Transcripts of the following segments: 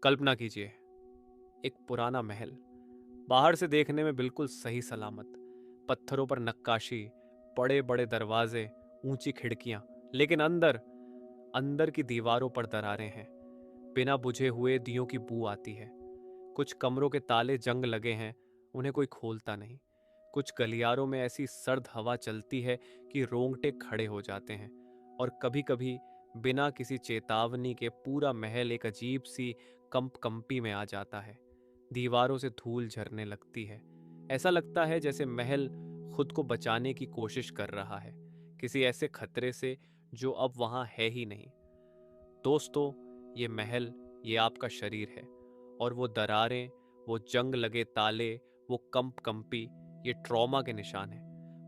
कल्पना कीजिए, एक पुराना महल, बाहर से देखने में बिल्कुल सही सलामत, पत्थरों पर नक्काशी, बड़े बड़े दरवाजे, ऊंची खिड़कियां, लेकिन अंदर अंदर की दीवारों पर दरारें हैं। बिना बुझे हुए दियों की बू आती है। कुछ कमरों के ताले जंग लगे हैं, उन्हें कोई खोलता नहीं। कुछ गलियारों में ऐसी सर्द हवा चलती है कि रोंगटे खड़े हो जाते हैं। और कभी कभी बिना किसी चेतावनी के पूरा महल एक अजीब सी कंपी में आ जाता है। दीवारों से धूल झरने लगती है। ऐसा लगता है जैसे महल खुद को बचाने की कोशिश कर रहा है, किसी ऐसे खतरे से जो अब वहां है ही नहीं। दोस्तों, ये महल, ये आपका शरीर है। और वो दरारें, वो जंग लगे ताले, वो कंपी, ये ट्रॉमा के निशान है।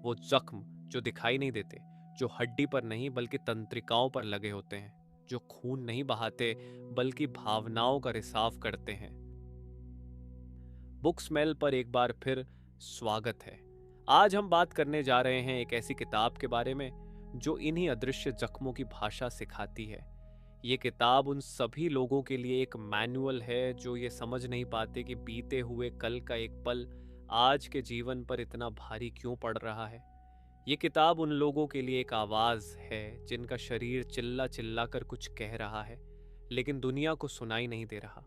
वो जख्म जो दिखाई नहीं देते, जो हड्डी पर नहीं बल्कि तंत्रिकाओं पर लगे होते हैं, जो खून नहीं बहाते बल्कि भावनाओं का रिसाव करते हैं। बुक स्मेल पर एक बार फिर स्वागत है। आज हम बात करने जा रहे हैं एक ऐसी किताब के बारे में जो इन्हीं अदृश्य जख्मों की भाषा सिखाती है। ये किताब उन सभी लोगों के लिए एक मैनुअल है जो ये समझ नहीं पाते कि बीते हुए कल का एक पल आज के जीवन पर इतना भारी क्यों पड़ रहा है। ये किताब उन लोगों के लिए एक आवाज है जिनका शरीर चिल्ला चिल्ला कर कुछ कह रहा है, लेकिन दुनिया को सुनाई नहीं दे रहा।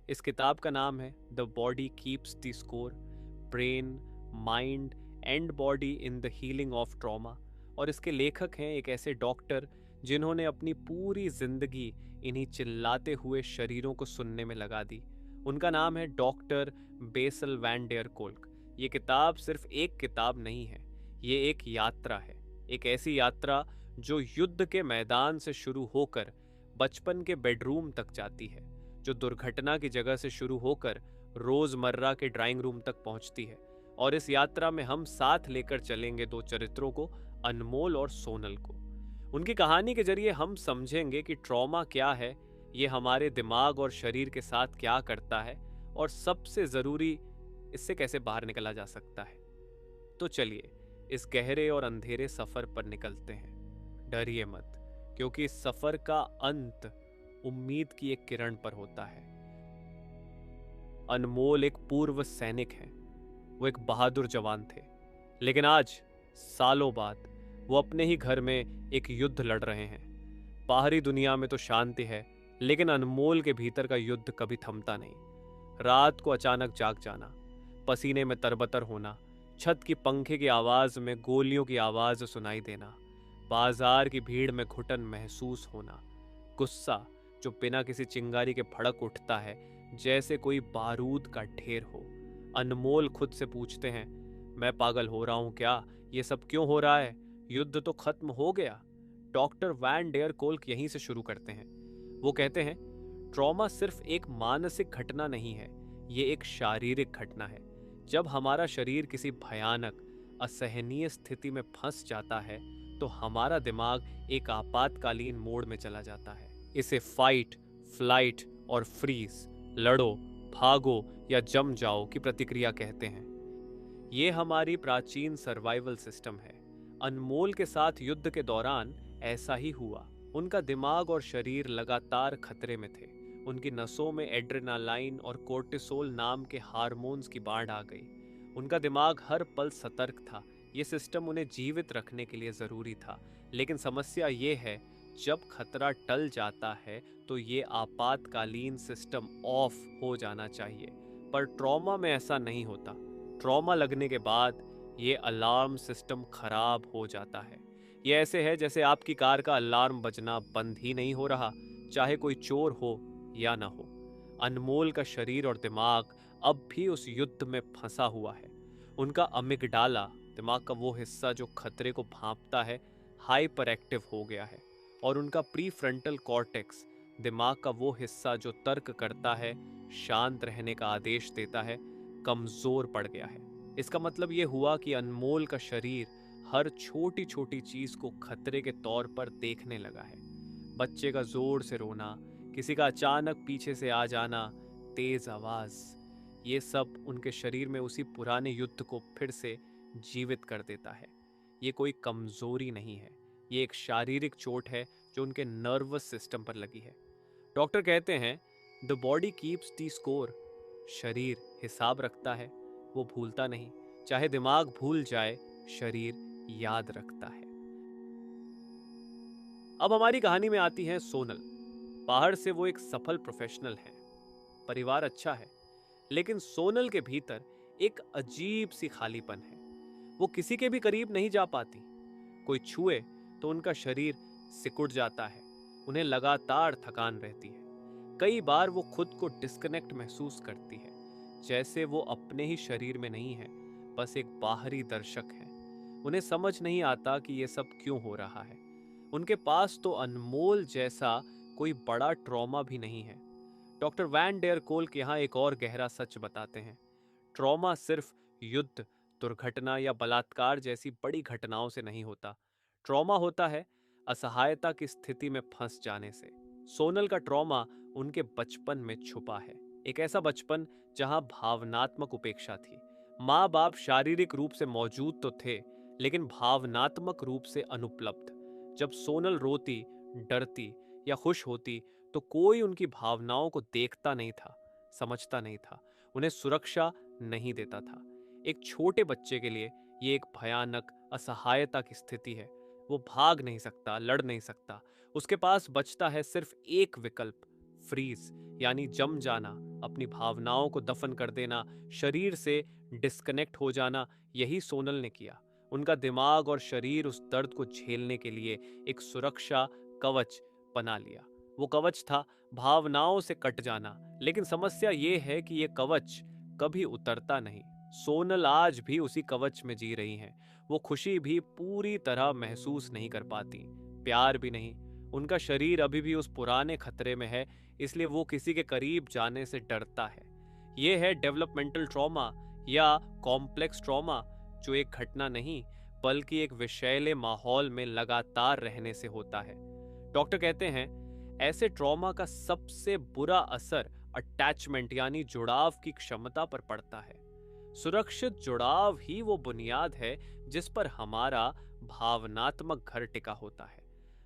इस किताब का नाम है the body keeps the score, brain, mind and body in the healing of trauma. और इसके लेखक हैं एक ऐसे डॉक्टर जिन्होंने अपनी पूरी जिंदगी इन्हीं चिल्लाते हुए शरीरों को सुनने में लगा दी। उनका नाम है doctor Bessel van der Kolk. ये किताब सिर्फ एक किताब नहीं है, ये एक यात्रा है। एक ऐसी यात्रा जो युद्ध के मैदान से शुरू होकर बचपन के बेडरूम तक जाती है, जो दुर्घटना की जगह से शुरू होकर रोजमर्रा के ड्राइंग रूम तक पहुंचती है। और इस यात्रा में हम साथ लेकर चलेंगे दो चरित्रों को, अनमोल और सोनल को। उनकी कहानी के जरिए हम समझेंगे कि ट्रॉमा क्या है, ये हमारे दिमाग और शरीर के साथ क्या करता है, और सबसे जरूरी, इससे कैसे बाहर निकला जा सकता है। तो चलिए इस गहरे और अंधेरे सफर पर निकलते हैं। डरिए मत, क्योंकि इस सफर का अंत उम्मीद की एक किरण पर होता है। अनमोल एक पूर्व सैनिक हैं। वो एक बहादुर जवान थे, लेकिन आज सालों बाद वो अपने ही घर में एक युद्ध लड़ रहे हैं। बाहरी दुनिया में तो शांति है, लेकिन अनमोल के भीतर का युद्ध कभी थमता नहीं। रात को अचानक जाग जाना, पसीने में तरबतर होना, छत की पंखे की आवाज में गोलियों की आवाज सुनाई देना, बाजार की भीड़ में घुटन महसूस होना, गुस्सा जो बिना किसी चिंगारी के भड़क उठता है जैसे कोई बारूद का ढेर हो। अनमोल खुद से पूछते हैं, मैं पागल हो रहा हूं क्या? ये सब क्यों हो रहा है? युद्ध तो खत्म हो गया। डॉक्टर वैन डेयर कोल्क यहीं से शुरू करते हैं। वो कहते हैं, ट्रॉमा सिर्फ एक मानसिक घटना नहीं है, ये एक शारीरिक घटना है। जब हमारा शरीर किसी भयानक, असहनीय स्थिति में फंस जाता है तो हमारा दिमाग एक आपातकालीन मोड में चला जाता है। इसे फाइट, फ्लाइट और फ्रीज, लड़ो, भागो या जम जाओ की प्रतिक्रिया कहते हैं। ये हमारी प्राचीन सर्वाइवल सिस्टम है। अनमोल के साथ युद्ध के दौरान ऐसा ही हुआ। उनका दिमाग और शरीर लगातार खतरे में थे। उनकी नसों में एड्रेनालाइन और कोर्टिसोल नाम के हार्मोन्स की बाढ़ आ गई। उनका दिमाग हर पल सतर्क था। ये सिस्टम उन्हें जीवित रखने के लिए ज़रूरी था। लेकिन समस्या ये है, जब खतरा टल जाता है तो ये आपातकालीन सिस्टम ऑफ हो जाना चाहिए। पर ट्रॉमा में ऐसा नहीं होता। ट्रॉमा लगने के बाद ये अलार्म सिस्टम खराब हो जाता है। ये ऐसे है जैसे आपकी कार का अलार्म बजना बंद ही नहीं हो रहा, चाहे कोई चोर हो या ना हो। अनमोल का शरीर और दिमाग अब भी उस युद्ध में फंसा हुआ है। उनका अमिगडाला, दिमाग का वो हिस्सा जो खतरे को भांपता है, हाइपर एक्टिव हो गया है। और उनका प्री फ्रंटल कॉर्टेक्स, दिमाग का वो हिस्सा जो तर्क करता है, शांत रहने का आदेश देता है, कमजोर पड़ गया है। इसका मतलब ये हुआ कि अनमोल का शरीर हर छोटी छोटी चीज को खतरे के तौर पर देखने लगा है। बच्चे का जोर से रोना, किसी का अचानक पीछे से आ जाना, तेज आवाज, ये सब उनके शरीर में उसी पुराने युद्ध को फिर से जीवित कर देता है। ये कोई कमजोरी नहीं है, ये एक शारीरिक चोट है जो उनके नर्वस सिस्टम पर लगी है। डॉक्टर कहते हैं, the body keeps the score. शरीर हिसाब रखता है, वो भूलता नहीं। चाहे दिमाग भूल जाए, शरीर याद रखता है। अब हमारी कहानी में आती है सोनल। बाहर से वो एक सफल प्रोफेशनल है, परिवार अच्छा है, लेकिन सोनल के भीतर एक अजीब सी खालीपन है। वो किसी के भी करीब नहीं जा पाती। कोई छुए तो उनका शरीर सिकुड़ जाता है। उन्हें लगातार थकान रहती है। कई बार वो खुद को डिस्कनेक्ट महसूस करती है, जैसे वो अपने ही शरीर में नहीं है, बस एक बाहरी दर्शक है। उन्हें समझ नहीं आता कि ये सब क्यों हो रहा है। उनके पास तो अनमोल जैसा कोई बड़ा ट्रॉमा भी नहीं है। डॉक्टर वैन डेयर कोल्क यहाँ एक और गहरा सच बताते हैं। ट्रॉमा सिर्फ युद्ध, दुर्घटना या बलात्कार जैसी बड़ी घटनाओं से नहीं होता। ट्रॉमा होता है असहायता की स्थिति में फंस जाने से। सोनल का ट्रॉमा उनके बचपन में छुपा है। एक ऐसा बचपन जहां भावनात्मक उपेक्षा थी। माँ बाप शारीरिक रूप से मौजूद तो थे, लेकिन भावनात्मक रूप से अनुपलब्ध। जब सोनल रोती, डरती या खुश होती, तो कोई उनकी भावनाओं को देखता नहीं था, समझता नहीं था, उन्हें सुरक्षा नहीं देता था। एक छोटे बच्चे के लिए ये एक भयानक असहायता की स्थिति है। वो भाग नहीं सकता, लड़ नहीं सकता। उसके पास बचता है सिर्फ एक विकल्प, फ्रीज, यानी जम जाना, अपनी भावनाओं को दफन कर देना, शरीर से डिस्कनेक्ट हो जाना। यही सोनल ने किया। उनका दिमाग और शरीर उस दर्द को झेलने के लिए एक सुरक्षा कवच बना लिया। वो कवच था भावनाओं से कट जाना। लेकिन समस्या ये है कि ये कवच कभी उतरता नहीं। सोनल आज भी उसी कवच में जी रही हैं। वो खुशी भी पूरी तरह महसूस नहीं कर पाती, प्यार भी नहीं। उनका शरीर अभी भी उस पुराने खतरे में है, इसलिए वो किसी के करीब जाने से डरता है। ये है डेवलपमेंटल ट्रॉमा या कॉम्प्लेक्स ट्रॉमा, जो एक घटना नहीं बल्कि एक विषैले माहौल में लगातार रहने से होता है। डॉक्टर कहते हैं ऐसे ट्रॉमा का सबसे बुरा असर अटैचमेंट यानी जुड़ाव की क्षमता पर पड़ता है। सुरक्षित जुड़ाव ही वो बुनियाद है जिस पर हमारा भावनात्मक घर टिका होता है।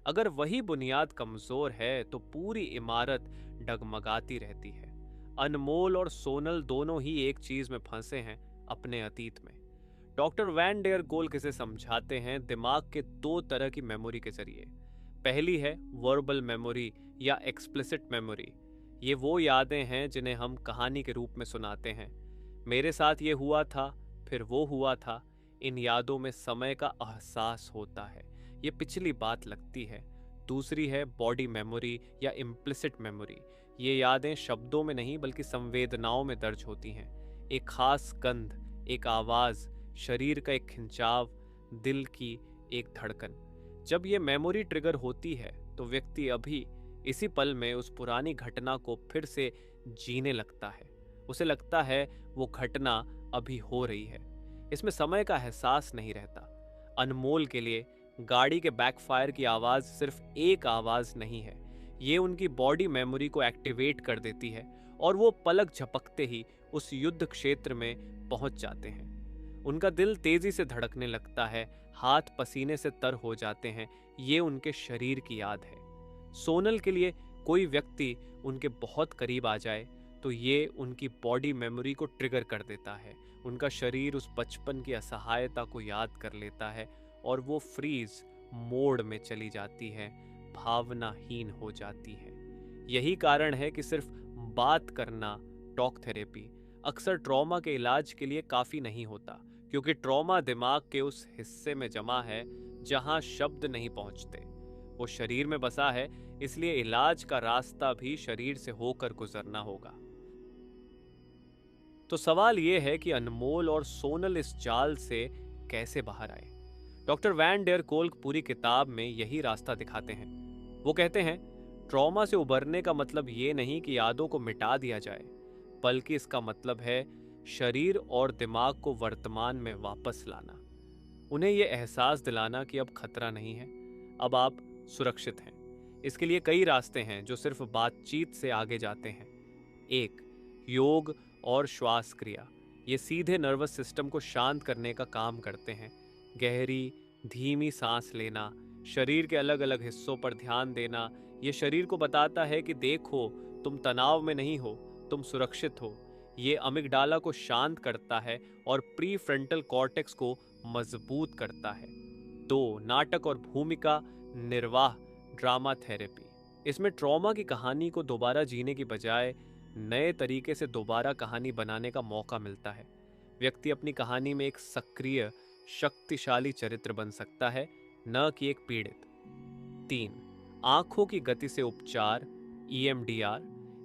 अगर वही बुनियाद कमजोर है तो पूरी इमारत डगमगाती रहती है। अनमोल और सोनल दोनों ही एक चीज में फंसे हैं, अपने अतीत में। डॉक्टर वैन डेयर कोल्क इसे समझाते हैं दिमाग के दो तरह की मेमोरी के जरिए। पहली है वर्बल मेमोरी या एक्सप्लिसिट मेमोरी। ये वो यादें हैं जिन्हें हम कहानी के रूप में सुनाते हैं। मेरे साथ ये हुआ था, फिर वो हुआ था। इन यादों में समय का एहसास होता है, ये पिछली बात लगती है। दूसरी है बॉडी मेमोरी या इम्प्लिसिट मेमोरी। ये यादें शब्दों में नहीं बल्कि संवेदनाओं में दर्ज होती हैं। एक खास गंध, एक आवाज़, शरीर का एक खिंचाव, दिल की एक धड़कन। जब ये मेमोरी ट्रिगर होती है तो व्यक्ति अभी इसी पल में उस पुरानी घटना को फिर से जीने लगता है। उसे लगता है वो घटना अभी हो रही है। इसमें समय का एहसास नहीं रहता। अनमोल के लिए गाड़ी के बैकफायर की आवाज़ सिर्फ एक आवाज़ नहीं है, ये उनकी बॉडी मेमोरी को एक्टिवेट कर देती है और वो पलक झपकते ही उस युद्ध क्षेत्र में पहुंच जाते हैं। उनका दिल तेजी से धड़कने लगता है, हाथ पसीने से तर हो जाते हैं। ये उनके शरीर की याद है। सोनल के लिए कोई व्यक्ति उनके बहुत करीब आ जाए तो ये उनकी बॉडी मेमोरी को ट्रिगर कर देता है। उनका शरीर उस बचपन की असहायता को याद कर लेता है और वो फ्रीज मोड में चली जाती है, भावनाहीन हो जाती है। यही कारण है कि सिर्फ बात करना, टॉक थेरेपी, अक्सर ट्रॉमा के इलाज के लिए काफ़ी नहीं होता, क्योंकि ट्रॉमा दिमाग के उस हिस्से में जमा है जहां शब्द नहीं पहुंचते। वो शरीर में बसा है, इसलिए इलाज का रास्ता भी शरीर से होकर गुजरना होगा। तो सवाल यह है कि अनमोल और सोनल इस जाल से कैसे बाहर आए। डॉक्टर वैन डेयर कोल्क पूरी किताब में यही रास्ता दिखाते हैं। वो कहते हैं ट्रॉमा से उबरने का मतलब ये नहीं कि यादों को मिटा दिया जाए, बल्कि इसका मतलब है शरीर और दिमाग को वर्तमान में वापस लाना। उन्हें यह एहसास दिलाना कि अब खतरा नहीं है, अब आप सुरक्षित हैं। इसके लिए कई रास्ते हैं जो सिर्फ बातचीत से आगे जाते हैं। एक, योग और श्वास क्रिया। ये सीधे नर्वस सिस्टम को शांत करने का काम करते हैं। गहरी धीमी सांस लेना, शरीर के अलग अलग हिस्सों पर ध्यान देना, ये शरीर को बताता है कि देखो तुम तनाव में नहीं हो, तुम सुरक्षित हो। ये अमिगडाला को शांत करता है और प्री फ्रंटल कॉर्टेक्स को मजबूत करता है। 2. नाटक और भूमिका निर्वाह ड्रामा थेरेपी। इसमें ट्रॉमा की कहानी को दोबारा जीने की बजाय नए तरीके से दोबारा कहानी बनाने का मौका मिलता है। व्यक्ति अपनी कहानी में एक सक्रिय, शक्तिशाली चरित्र बन सकता है, न कि एक पीड़ित। 3. आंखों की गति से उपचार EMDR।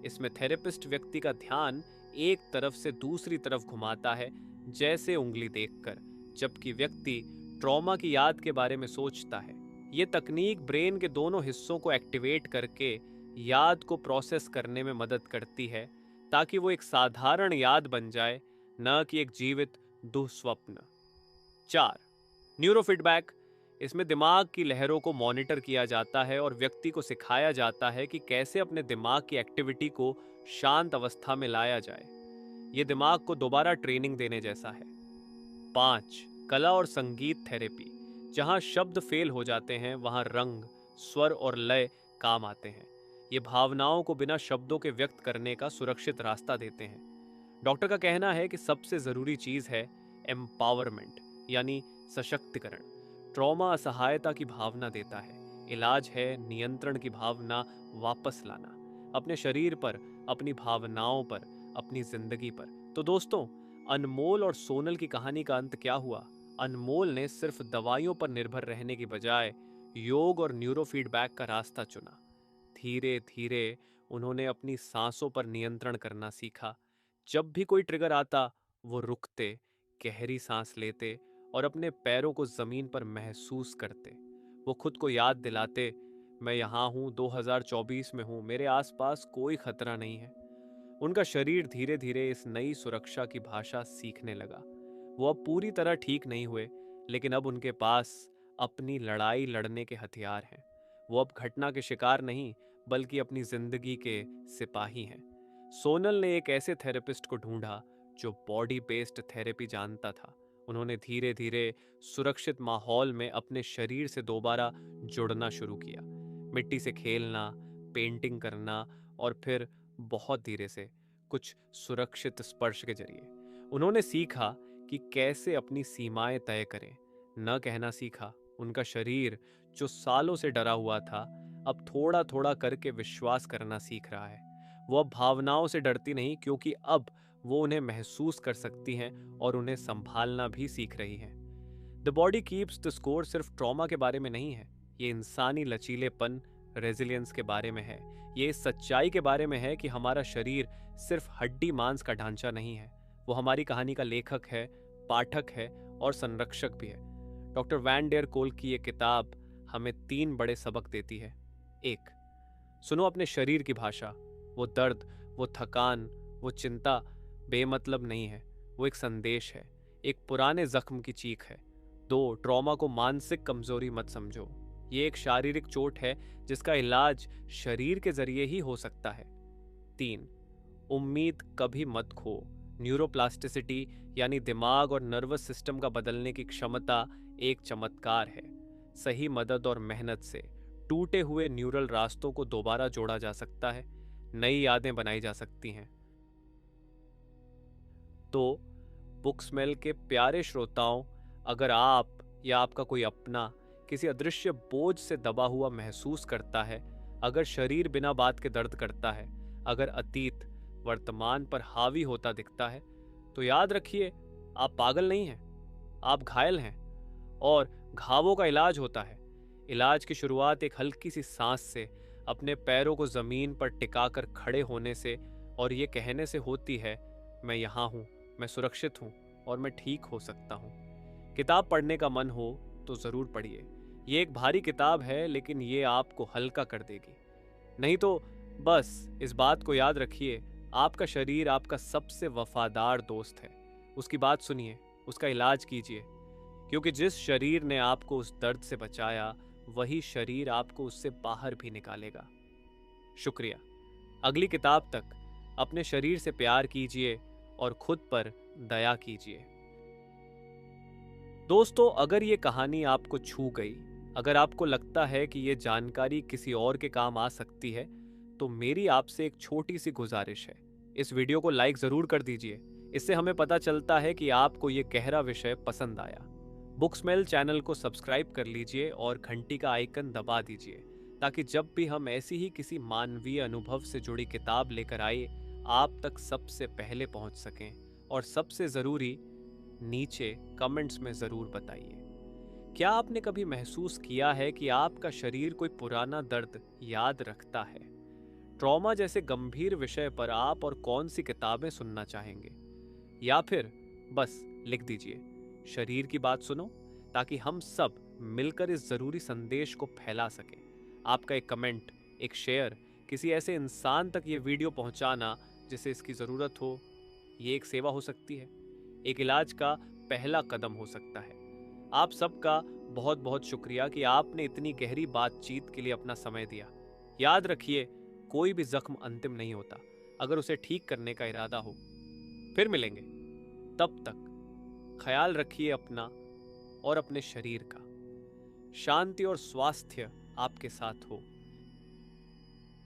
इसमें थेरेपिस्ट व्यक्ति का ध्यान एक तरफ से दूसरी तरफ घुमाता है, जैसे उंगली देखकर, जबकि व्यक्ति ट्रॉमा की याद के बारे में सोचता है। ये तकनीक ब्रेन के दोनों हिस्सों को एक्टिवेट करके याद को प्रोसेस करने में मदद करती है, ताकि वो एक साधारण याद बन जाए, न कि एक जीवित दुःस्वप्न। 4. न्यूरोफीडबैक। इसमें दिमाग की लहरों को मॉनिटर किया जाता है और व्यक्ति को सिखाया जाता है कि कैसे अपने दिमाग की एक्टिविटी को शांत अवस्था में लाया जाए। ये दिमाग को दोबारा ट्रेनिंग देने जैसा है। 5. कला और संगीत थेरेपी। जहाँ शब्द फेल हो जाते हैं, वहाँ रंग, स्वर और लय काम आते हैं। ये भावनाओं को बिना शब्दों के व्यक्त करने का सुरक्षित रास्ता देते हैं। डॉक्टर का कहना है कि सबसे ज़रूरी चीज़ है एम्पावरमेंट, यानी सशक्तिकरण। ट्रॉमा असहायता की भावना देता है, इलाज है नियंत्रण की भावना वापस लाना, अपने शरीर पर, अपनी भावनाओं पर, अपनी जिंदगी पर। तो दोस्तों, अनमोल और सोनल की कहानी का अंत क्या हुआ? अनमोल ने सिर्फ दवाइयों पर निर्भर रहने की बजाय योग और न्यूरोफीडबैक का रास्ता चुना। धीरे धीरे उन्होंने अपनी सांसों पर नियंत्रण करना सीखा। जब भी कोई ट्रिगर आता, वो रुकते, गहरी सांस लेते और अपने पैरों को जमीन पर महसूस करते। वो खुद को याद दिलाते, मैं यहाँ हूँ, 2024 में हूँ, मेरे आसपास कोई खतरा नहीं है। उनका शरीर धीरे धीरे इस नई सुरक्षा की भाषा सीखने लगा। वो अब पूरी तरह ठीक नहीं हुए, लेकिन अब उनके पास अपनी लड़ाई लड़ने के हथियार हैं। वो अब घटना के शिकार नहीं, बल्कि अपनी जिंदगी के सिपाही हैं। सोनल ने एक ऐसे थेरेपिस्ट को ढूंढा जो बॉडी बेस्ड थेरेपी जानता था। उन्होंने धीरे धीरे सुरक्षित माहौल में अपने शरीर से दोबारा जुड़ना शुरू किया। मिट्टी से खेलना, पेंटिंग करना और फिर बहुत धीरे से कुछ सुरक्षित स्पर्श के जरिए उन्होंने सीखा कि कैसे अपनी सीमाएं तय करें। न कहना सीखा। उनका शरीर, जो सालों से डरा हुआ था, अब थोड़ा थोड़ा करके विश्वास करना सीख रहा है। वो अब भावनाओं से डरती नहीं, क्योंकि अब वो उन्हें महसूस कर सकती हैं और उन्हें संभालना भी सीख रही हैं। The body keeps the score सिर्फ ट्रॉमा के बारे में नहीं है, ये इंसानी लचीलेपन, रेजिलियंस के बारे में है। ये इस सच्चाई के बारे में है कि हमारा शरीर सिर्फ हड्डी मांस का ढांचा नहीं है, वो हमारी कहानी का लेखक है, पाठक है और संरक्षक भी है। डॉक्टर वैन डेर कोल की ये किताब हमें 3 बड़े सबक देती है। 1. सुनो अपने शरीर की भाषा। वो दर्द, वो थकान, वो चिंता बेमतलब नहीं है, वो एक संदेश है, एक पुराने जख्म की चीख है। 2. ट्रॉमा को मानसिक कमजोरी मत समझो, ये एक शारीरिक चोट है जिसका इलाज शरीर के जरिए ही हो सकता है। 3. उम्मीद कभी मत खो। न्यूरोप्लास्टिसिटी यानी दिमाग और नर्वस सिस्टम का बदलने की क्षमता एक चमत्कार है। सही मदद और मेहनत से टूटे हुए न्यूरल रास्तों को दोबारा जोड़ा जा सकता है, नई यादें बनाई जा सकती हैं। तो बुकस्मेल के प्यारे श्रोताओं, अगर आप या आपका कोई अपना किसी अदृश्य बोझ से दबा हुआ महसूस करता है, अगर शरीर बिना बात के दर्द करता है, अगर अतीत वर्तमान पर हावी होता दिखता है, तो याद रखिए, आप पागल नहीं हैं, आप घायल हैं और घावों का इलाज होता है। इलाज की शुरुआत एक हल्की सी सांस से, अपने पैरों को जमीन पर टिकाकर खड़े होने से और ये कहने से होती है, मैं यहाँ हूँ, मैं सुरक्षित हूँ और मैं ठीक हो सकता हूँ। किताब पढ़ने का मन हो तो ज़रूर पढ़िए। ये एक भारी किताब है, लेकिन ये आपको हल्का कर देगी। नहीं तो बस इस बात को याद रखिए, आपका शरीर आपका सबसे वफादार दोस्त है। उसकी बात सुनिए, उसका इलाज कीजिए, क्योंकि जिस शरीर ने आपको उस दर्द से बचाया, वही शरीर आपको उससे बाहर भी निकालेगा। शुक्रिया। अगली किताब तक अपने शरीर से प्यार कीजिए और खुद पर दया कीजिए। दोस्तों, अगर ये कहानी आपको छू गई, अगर आपको लगता है कि ये जानकारी किसी और के काम आ सकती है, तो मेरी आपसे एक छोटी सी गुजारिश है, इस वीडियो को लाइक ज़रूर कर दीजिए। इससे हमें पता चलता है कि आपको ये गहरा विषय पसंद आया। बुकस्मेल चैनल को सब्सक्राइब कर लीजिए और घंटी का आइकन दबा दीजिए, ताकि जब भी हम ऐसी ही किसी मानवीय अनुभव से जुड़ी किताब लेकर आए, आप तक सबसे पहले पहुंच सकें। और सबसे ज़रूरी, नीचे कमेंट्स में ज़रूर बताइए, क्या आपने कभी महसूस किया है कि आपका शरीर कोई पुराना दर्द याद रखता है? ट्रॉमा जैसे गंभीर विषय पर आप और कौन सी किताबें सुनना चाहेंगे? या फिर बस लिख दीजिए, शरीर की बात सुनो, ताकि हम सब मिलकर इस ज़रूरी संदेश को फैला सकें। आपका एक कमेंट, एक शेयर, किसी ऐसे इंसान तक ये वीडियो पहुंचाना जिसे इसकी ज़रूरत हो, ये एक सेवा हो सकती है, एक इलाज का पहला कदम हो सकता है। आप सबका बहुत बहुत शुक्रिया कि आपने इतनी गहरी बातचीत के लिए अपना समय दिया। याद रखिए, कोई भी जख्म अंतिम नहीं होता अगर उसे ठीक करने का इरादा हो। फिर मिलेंगे, तब तक ख्याल रखिए अपना और अपने शरीर का। शांति और स्वास्थ्य आपके साथ हो।